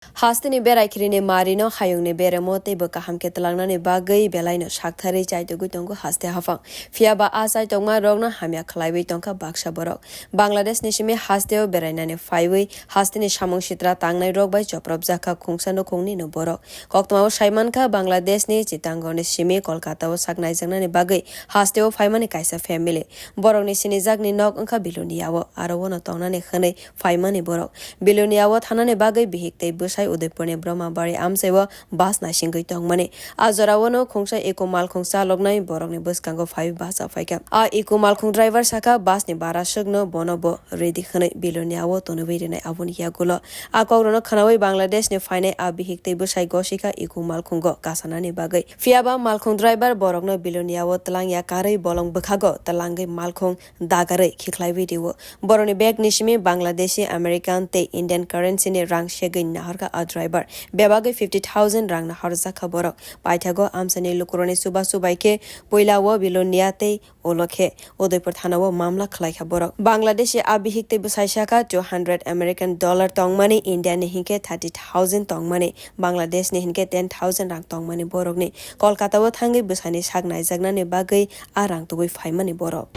Hastini berakirine marino hayungni beremote bekaham ketelangnani bagwi belaino shakthari chaitogui tongo haste hafang fiaba asai tongma rogna hamya khlaiwi tongka baksha borok Bangladesh nishimi hasteo berainani phaiwi hastini samung sitra tangnai rogbai chupropjak khungsano khungni no borok koktmao saimanka Bangladesh ni chitangoni simi Kolkata o saknaijaknani bagwi hasteo phaimani kaisa family borokni sinijakni nok ongkha biloniawo aro wono tongnani khwnei phaimani borok biloniawo thanani bagwi bihik tei bwsai udaipur ni Brahmabari amchaio bus naisingui tongmani ajorawono khungsa ekumal khungsa lognai borokni bwskango phaiwi bus afaika a ekumal khung driver saka bus ni bara sugno bonobo ready khnai biloniawo tonobui renai aboni yagulo a kogrona khanawi Bangladesh ni phainai a bihik tei bwsai gosika ekumal khungo kasanani bagui fiaba malkhung driver borokno biloniawo twlangjakgwi bolong bwkhago twlangai malkhung dagarei khikhlaiwi diwo boroni bag nishimi Bangladeshi American tei Indian currency ni rang segui naharka a driver bebagui 50,000 rang naharjak borok paithago amsani lukuroni suba subaike poilawo bilonia tei olokhe udaipur thanao mamla khlaikha borok Bangladeshi a bihik tei bwsai saka $200 American tongmani India ni hinke 30,000 tongmani Bangladesh ni hinke 10,000 rang tongmani borokni Kolkata o thangi bwsani sak naijaknani bagui a rang tugui phaimani borok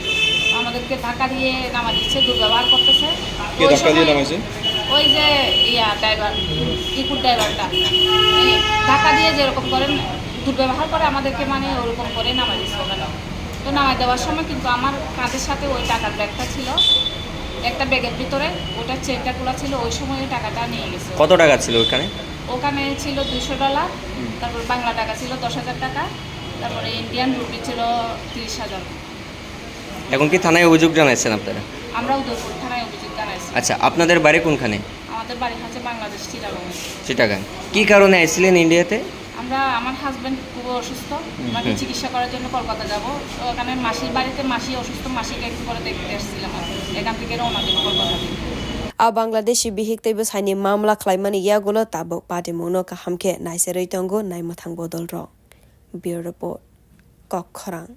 আমাদেরকে ধাক্কা দিয়ে নামা দিচ্ছে দুর্ব্যবহার করতেছে কে ধাক্কা দিয়ে নামাইছে ওই যে ড্রাইভার টিকুর ড্রাইভারটা ধাক্কা দিয়ে যেরকম করেন দুর্ব্যবহার করে আমাদেরকে মানে ওরকম করে নামা দিচ্ছে ওখানে তো নামাই দেওয়ার সময় কিন্তু আমার কাঁধের সাথে ওই টাকার ব্যাগটা ছিল একটা ব্যাগের ভিতরে ওটা চেনটা খোলা ছিল ওই সময় ওই টাকাটা নিয়ে গেছে কত টাকা ছিল ওখানে ওখানে ছিল $200 তারপর বাংলা টাকা ছিল 10,000 টাকা তারপরে ইন্ডিয়ান রুপি ছিল 30,000 এখন কি থানায় অভিযোগ জানাইছেন আপনারা আমরা উদয়পুর থানায় অভিযোগ জানাইছি আচ্ছা আপনাদের বাড়ি কোনখানে আমাদের বাড়ি হচ্ছে বাংলাদেশ চিটাগাং কি কারণে আইছিলেন ইন্ডিয়াতে আমার হাজবেন্ড খুব অসুস্থ মানে চিকিৎসা করার জন্য কলকাতা যাব তো ওখানে মাসির বাড়িতে মাসি অসুস্থ মাসিকে একটু করে দেখতে আসছিলাম এখান থেকে রওনা দেব Kolkata a Bangladeshi bihik tei bwsaini mamla khlaimani yagulo tabuk patimung no kahamkhe naiserui tongo naimathang bodol ro bureau report Kokkhorang